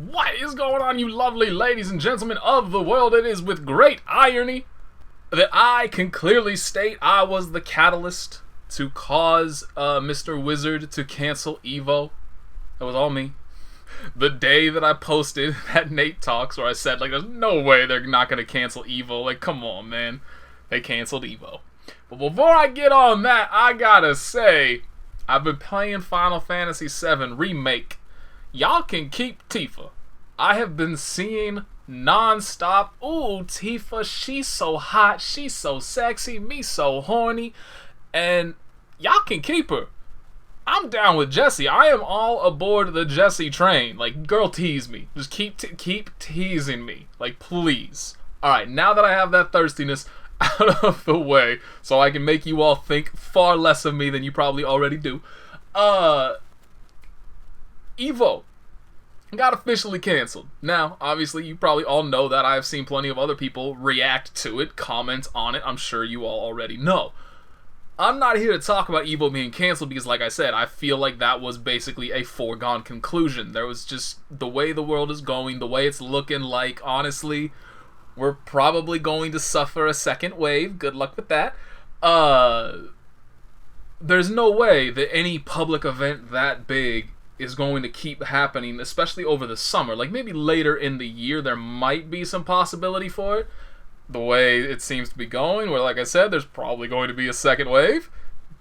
What is going on, you lovely ladies and gentlemen of the world? It is with great irony that I can clearly state I was the catalyst to cause Mr. Wizard to cancel Evo. That was all me. The day that I posted at Nate Talks where I said, like, there's no way they're not going to cancel Evo. Like, come on, man. They canceled Evo. But before I get on that, I gotta say, I've been playing Final Fantasy VII Remake. Y'all can keep Tifa. I have been seeing non-stop, ooh, Tifa, she's so hot, she's so sexy, me so horny, and y'all can keep her. I'm down with Jessie. I am all aboard the Jessie train. Like, girl, tease me. Just keep teasing me. Like, please. Alright, now that I have that thirstiness out of the way, so I can make you all think far less of me than you probably already do, Evo got officially canceled. Now, obviously, you probably all know that. I've seen plenty of other people react to it, comment on it. I'm sure you all already know. I'm not here to talk about Evo being canceled because, like I said, I feel like that was basically a foregone conclusion. There was just the way the world is going, the way it's looking like, honestly, we're probably going to suffer a second wave. Good luck with that. There's no way that any public event that big is going to keep happening, especially over the summer. Like, maybe later in the year there might be some possibility for it. The way it seems to be going, where, like I said, there's probably going to be a second wave.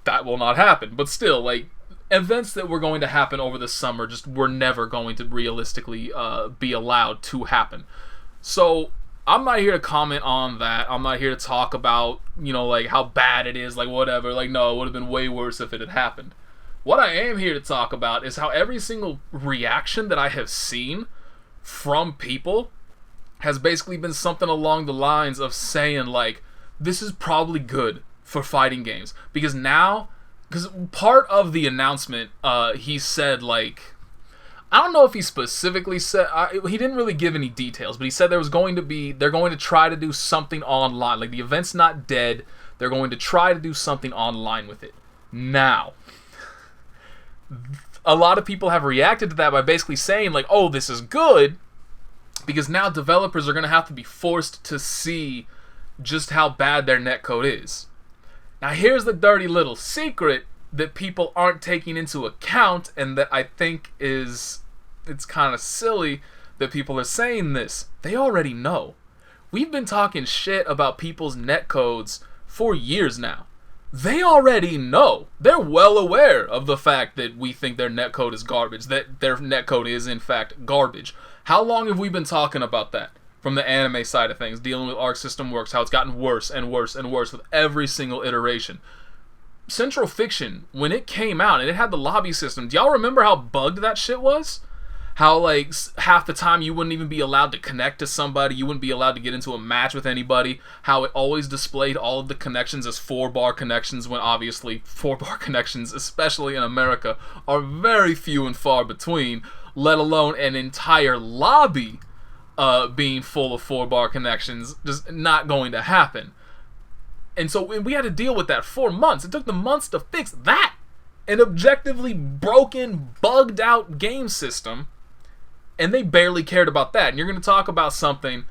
That will not happen. But still, like, events that were going to happen over the summer just were never going to realistically be allowed to happen. So I'm not here to comment on that. I'm not here to talk about, you know, like, how bad it is, like, whatever. Like, no, it would have been way worse if it had happened. What I am here to talk about is how every single reaction that I have seen from people has basically been something along the lines of saying, like, this is probably good for fighting games. Because part of the announcement, he said, like, I don't know if he specifically said, he didn't really give any details, but he said they're going to try to do something online. Like, the event's not dead. They're going to try to do something online with it. Now, a lot of people have reacted to that by basically saying, like, oh, this is good, because now developers are going to have to be forced to see just how bad their netcode is. Now, here's the dirty little secret that people aren't taking into account, and that I think it's kind of silly that people are saying this. They already know. We've been talking shit about people's netcodes for years now. They already know. They're well aware of the fact that we think their netcode is garbage, that their netcode is, in fact, garbage. How long have we been talking about that from the anime side of things, dealing with Arc System Works, how it's gotten worse and worse and worse with every single iteration? Central Fiction, when it came out and it had the lobby system, do y'all remember how bugged that shit was? How, like, half the time you wouldn't even be allowed to connect to somebody, you wouldn't be allowed to get into a match with anybody, how it always displayed all of the connections as 4-bar connections, when obviously 4-bar connections, especially in America, are very few and far between, let alone an entire lobby being full of 4-bar connections. Just not going to happen. And so we had to deal with that for months. It took them months to fix that. An objectively broken, bugged out game system. And they barely cared about that. And you're going to talk about something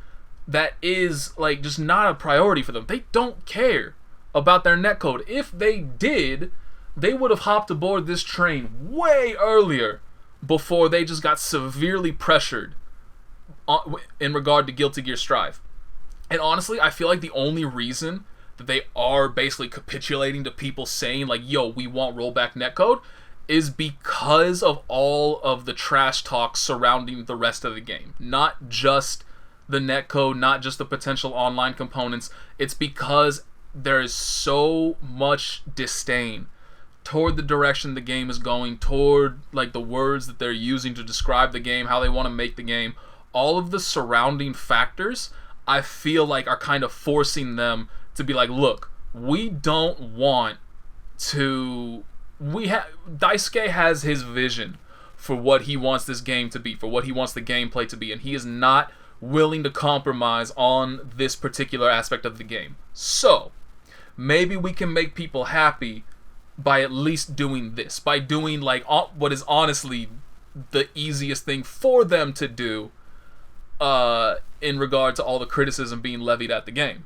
that is, like, just not a priority for them. They don't care about their netcode. If they did, they would have hopped aboard this train way earlier before they just got severely pressured in regard to Guilty Gear Strive. And honestly, I feel like the only reason that they are basically capitulating to people saying, like, yo, we want rollback netcode, is because of all of the trash talk surrounding the rest of the game. Not just the netcode, not just the potential online components. It's because there is so much disdain toward the direction the game is going, toward, like, the words that they're using to describe the game, how they want to make the game. All of the surrounding factors, I feel like, are kind of forcing them to be like, look, we don't want to... Daisuke has his vision for what he wants this game to be, for what he wants the gameplay to be, and he is not willing to compromise on this particular aspect of the game. So, maybe we can make people happy by at least doing this, by doing, like, what is honestly the easiest thing for them to do in regard to all the criticism being levied at the game.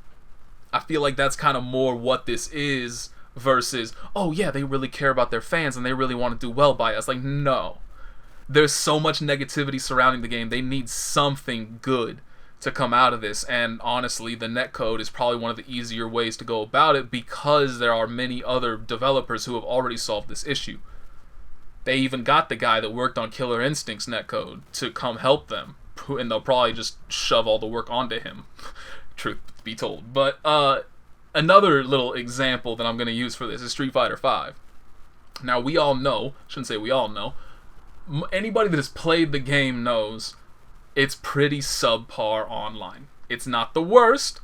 I feel like that's kind of more what this is versus, oh yeah, they really care about their fans and they really want to do well by us. Like, no. There's so much negativity surrounding the game. They need something good to come out of this, and honestly, the netcode is probably one of the easier ways to go about it because there are many other developers who have already solved this issue. They even got the guy that worked on Killer Instinct's netcode to come help them, and they'll probably just shove all the work onto him, truth be told. But another little example that I'm going to use for this is Street Fighter V. Now, we all know, shouldn't say we all know, anybody that has played the game knows it's pretty subpar online. It's not the worst,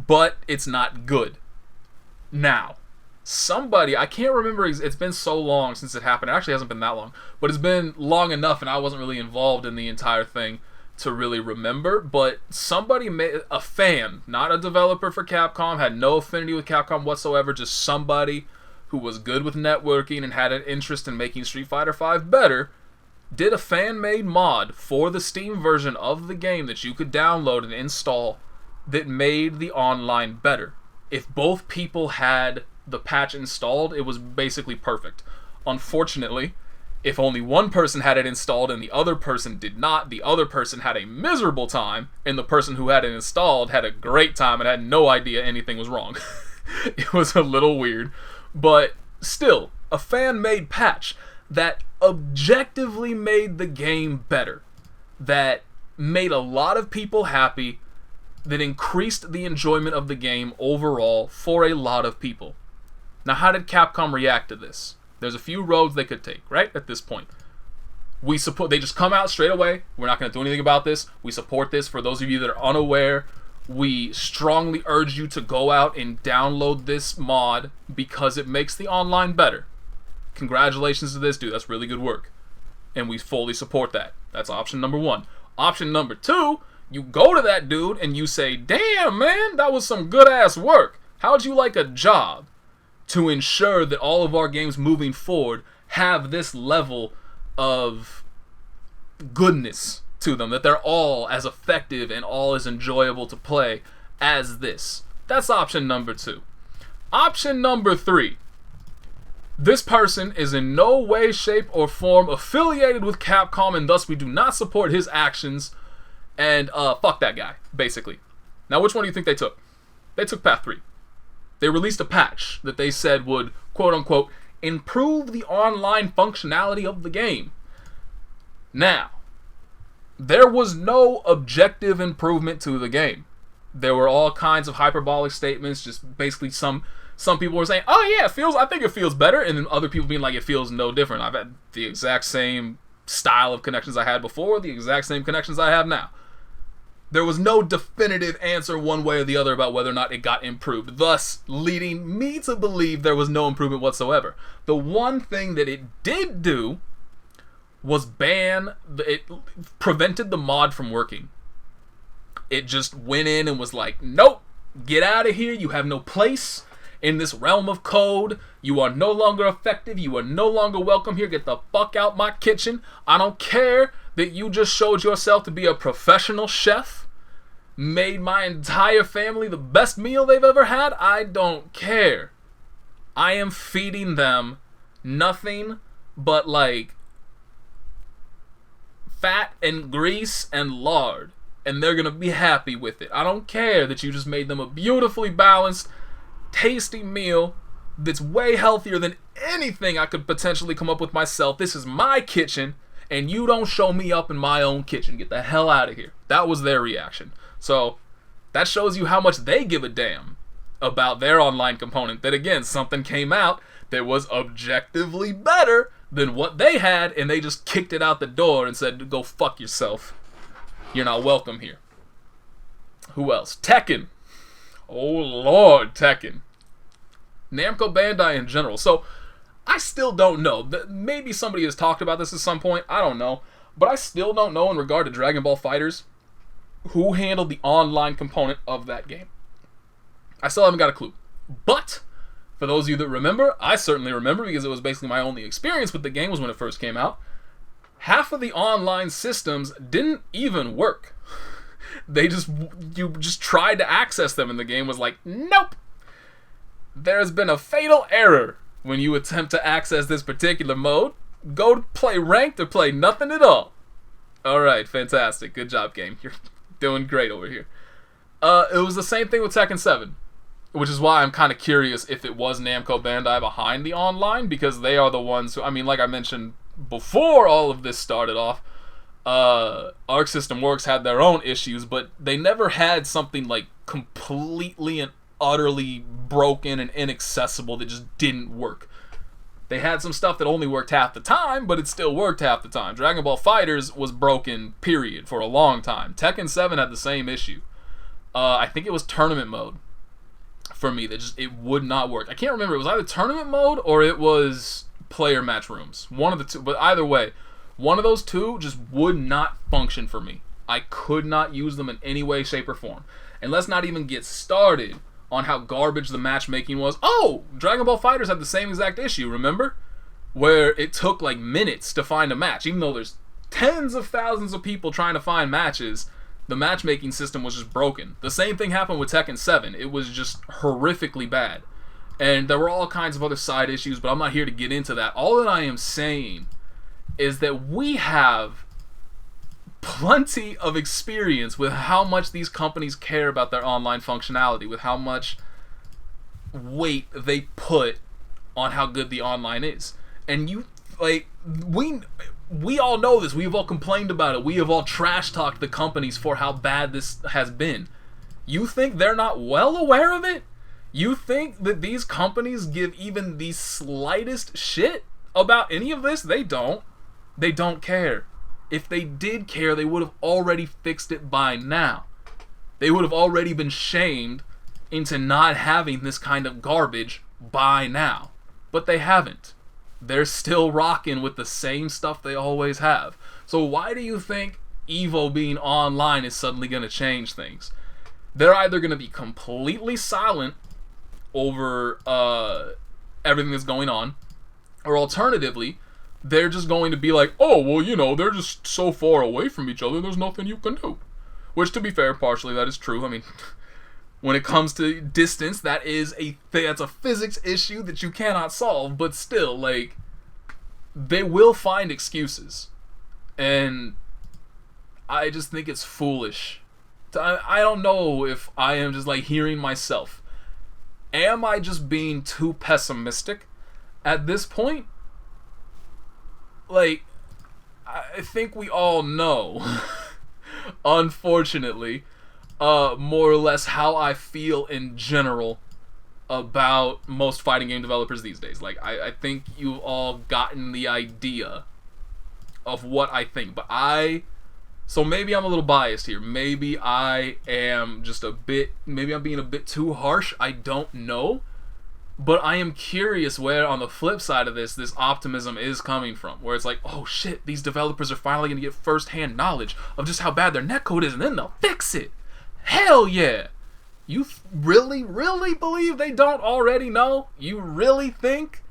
but it's not good. Now, somebody, I can't remember, it's been so long since it happened. It actually hasn't been that long, but it's been long enough and I wasn't really involved in the entire thing to really remember, but somebody made, a fan, not a developer for Capcom, had no affinity with Capcom whatsoever, just somebody who was good with networking and had an interest in making Street Fighter V better, did a fan-made mod for the Steam version of the game that you could download and install that made the online better. If both people had the patch installed, it was basically perfect. Unfortunately, if only one person had it installed and the other person did not, the other person had a miserable time, and the person who had it installed had a great time and had no idea anything was wrong. It was a little weird, but still, a fan-made patch that objectively made the game better, that made a lot of people happy, that increased the enjoyment of the game overall for a lot of people. Now, how did Capcom react to this? There's a few roads they could take, right, at this point. They just come out straight away, we're not going to do anything about this, we support this. For those of you that are unaware, we strongly urge you to go out and download this mod because it makes the online better. Congratulations to this dude, that's really good work. And we fully support that. That's option number one. Option number two, you go to that dude and you say, damn man, that was some good ass work. How'd you like a job to ensure that all of our games moving forward have this level of goodness to them, that they're all as effective and all as enjoyable to play as this? That's option number two. Option number three, this person is in no way, shape, or form affiliated with Capcom, and thus we do not support his actions, and fuck that guy, basically. Now, which one do you think they took? They took path 3. They released a patch that they said would, quote-unquote, improve the online functionality of the game. Now, there was no objective improvement to the game. There were all kinds of hyperbolic statements, just basically some people were saying, oh yeah, I think it feels better, and then other people being like, it feels no different. I've had the exact same style of connections I had before, the exact same connections I have now. There was no definitive answer one way or the other about whether or not it got improved, thus leading me to believe there was no improvement whatsoever. The one thing that it did do was it prevented the mod from working. It just went in and was like, nope, get out of here, you have no place in this realm of code, you are no longer effective, you are no longer welcome here, get the fuck out my kitchen. I don't care that you just showed yourself to be a professional chef, made my entire family the best meal they've ever had. I don't care. I am feeding them nothing but like fat and grease and lard, and they're gonna be happy with it. I don't care that you just made them a beautifully balanced, tasty meal that's way healthier than anything I could potentially come up with myself. This is my kitchen, and you don't show me up in my own kitchen. Get the hell out of here. That was their reaction. So that shows you how much they give a damn about their online component. That again, something came out that was objectively better than what they had, and they just kicked it out the door and said, go fuck yourself. You're not welcome here. Who else? Tekken. Oh Lord, Tekken. Namco Bandai in general. So I still don't know. Maybe somebody has talked about this at some point. I don't know. But I still don't know in regard to Dragon Ball FighterZ who handled the online component of that game. I still haven't got a clue. But for those of you that remember, I certainly remember because it was basically my only experience with the game was when it first came out. half of the online systems didn't even work. You just tried to access them and the game was like, nope. There's been a fatal error when you attempt to access this particular mode. Go to play ranked or play nothing at all. Alright, fantastic. Good job, game. You're doing great over here. It was the same thing with Tekken 7. Which is why I'm kind of curious if it was Namco Bandai behind the online, because they are the ones who, I mean, like I mentioned before all of this started off, Arc System Works had their own issues, but they never had something like completely and utterly broken and inaccessible that just didn't work. They had some stuff that only worked half the time, but it still worked half the time. Dragon Ball FighterZ was broken, period, for a long time. Tekken 7 had the same issue. I think it was tournament mode for me that just, it would not work. I can't remember. It was either tournament mode or it was player match rooms. One of the two. But either way, one of those two just would not function for me. I could not use them in any way, shape, or form. And let's not even get started on how garbage the matchmaking was. Oh, Dragon Ball FighterZ had the same exact issue, remember? Where it took like minutes to find a match. Even though there's tens of thousands of people trying to find matches, the matchmaking system was just broken. The same thing happened with Tekken 7. It was just horrifically bad. And there were all kinds of other side issues, but I'm not here to get into that. All that I am saying is that we have plenty of experience with how much these companies care about their online functionality, with how much weight they put on how good the online is. And you, like, we all know this. We have all complained about it. We have all trash talked the companies for how bad this has been. You think they're not well aware of it? You think that these companies give even the slightest shit about any of this? They don't. They don't care. If they did care, they would have already fixed it by now. They would have already been shamed into not having this kind of garbage by now. But they haven't. They're still rocking with the same stuff they always have. So why do you think Evo being online is suddenly going to change things? They're either going to be completely silent over everything that's going on, or alternatively, they're just going to be like, oh, well, you know, they're just so far away from each other, there's nothing you can do. Which, to be fair, partially that is true. I mean, when it comes to distance, that's a physics issue that you cannot solve, but still, like, they will find excuses. And I just think it's foolish. I don't know if I am just, like, hearing myself. Am I just being too pessimistic at this point? Like, I think we all know, unfortunately, more or less how I feel in general about most fighting game developers these days. Like, I think you've all gotten the idea of what I think. But so maybe I'm a little biased here. Maybe I am maybe I'm being a bit too harsh. I don't know. But I am curious where, on the flip side of this optimism is coming from. Where it's like, oh shit, these developers are finally going to get first-hand knowledge of just how bad their netcode is, and then they'll fix it. Hell yeah! You really, really believe they don't already know? You really think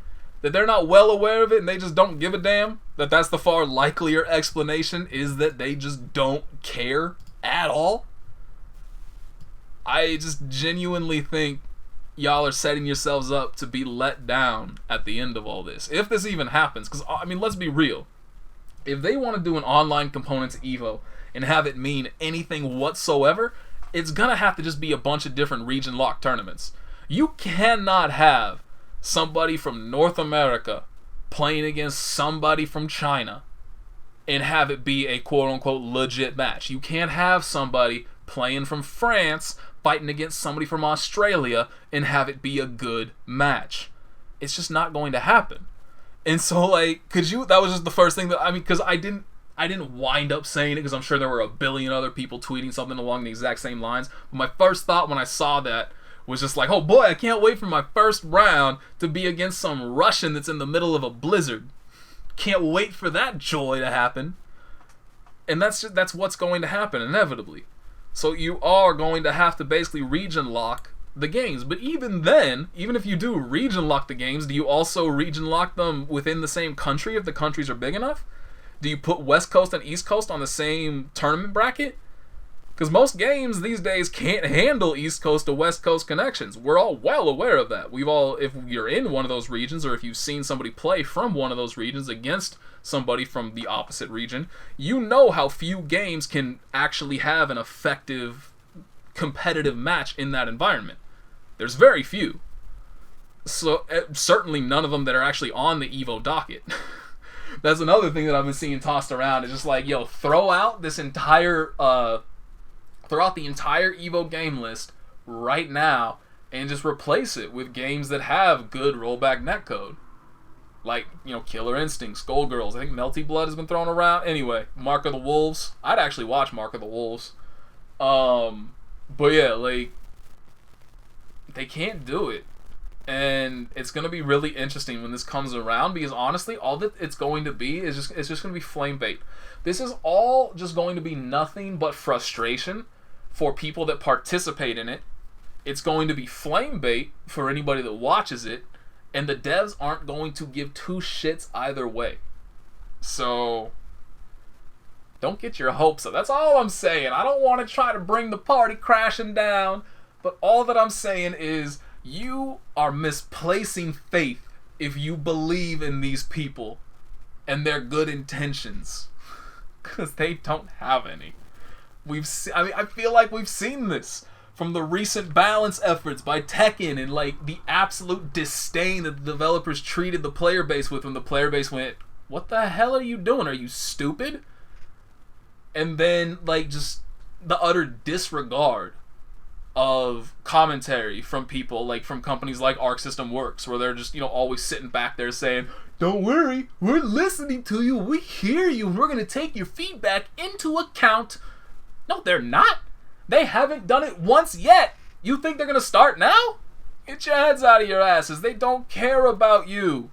that they're not well aware of it and they just don't give a damn? That's the far likelier explanation, is that they just don't care at all? I just genuinely think y'all are setting yourselves up to be let down at the end of all this. If this even happens, because, I mean, let's be real. If they want to do an online component to EVO and have it mean anything whatsoever, it's going to have to just be a bunch of different region-locked tournaments. You cannot have somebody from North America playing against somebody from China and have it be a quote-unquote legit match. You can't have somebody playing from France fighting against somebody from Australia and have it be a good match. It's just not going to happen. And so, like, that was just the first thing because I didn't wind up saying it, because I'm sure there were a billion other people tweeting something along the exact same lines. But my first thought when I saw that was just like, oh boy, I can't wait for my first round to be against some Russian that's in the middle of a blizzard. Can't wait for that joy to happen. And that's what's going to happen, inevitably. So you are going to have to basically region lock the games. But even then, even if you do region lock the games, do you also region lock them within the same country if the countries are big enough? Do you put West Coast and East Coast on the same tournament bracket? Because most games these days can't handle East Coast to West Coast connections. We're all well aware of that. If you're in one of those regions, or if you've seen somebody play from one of those regions against somebody from the opposite region, you know how few games can actually have an effective competitive match in that environment. There's very few. So certainly none of them that are actually on the Evo docket. That's another thing that I've been seeing tossed around. It's just like, yo, throw out the entire Evo game list right now and just replace it with games that have good rollback netcode. Like, Killer Instinct, Skullgirls. I think Melty Blood has been thrown around. Anyway, Mark of the Wolves. I'd actually watch Mark of the Wolves. But yeah, like, they can't do it. And it's going to be really interesting when this comes around, because honestly, all that it's going to be is it's just going to be flame bait. This is all just going to be nothing but frustration for people that participate in it. It's going to be flame bait for anybody that watches it, and the devs aren't going to give two shits either way. So don't get your hopes up. That's all I'm saying. I don't want to try to bring the party crashing down, but all that I'm saying is you are misplacing faith if you believe in these people and their good intentions, because they don't have any. I feel like we've seen this from the recent balance efforts by Tekken, and like the absolute disdain that the developers treated the player base with when the player base went, "What the hell are you doing? Are you stupid?" And then like just the utter disregard of commentary from people like from companies like Arc System Works, where they're just always sitting back there saying, "Don't worry, we're listening to you, we hear you, and we're gonna take your feedback into account." No, they're not. They haven't done it once yet. You think they're gonna start now? Get your heads out of your asses. They don't care about you.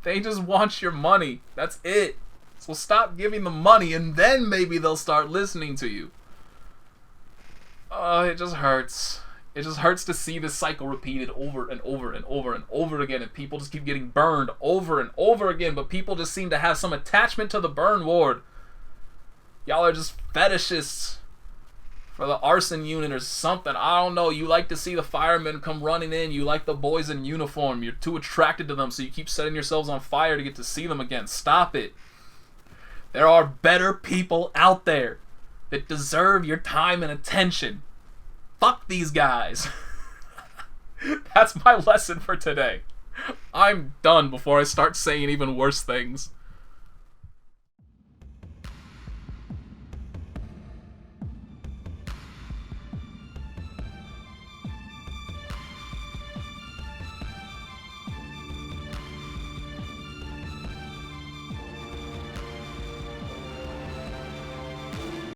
They just want your money. That's it. So stop giving them money, and then maybe they'll start listening to you. It just hurts. It just hurts to see this cycle repeated over and over and over and over again, and people just keep getting burned over and over again, but people just seem to have some attachment to the burn ward. Y'all are just fetishists for the arson unit or something. I don't know. You like to see the firemen come running in. You like the boys in uniform. You're too attracted to them, so you keep setting yourselves on fire to get to see them again. Stop it. There are better people out there that deserve your time and attention. Fuck these guys. That's my lesson for today. I'm done before I start saying even worse things.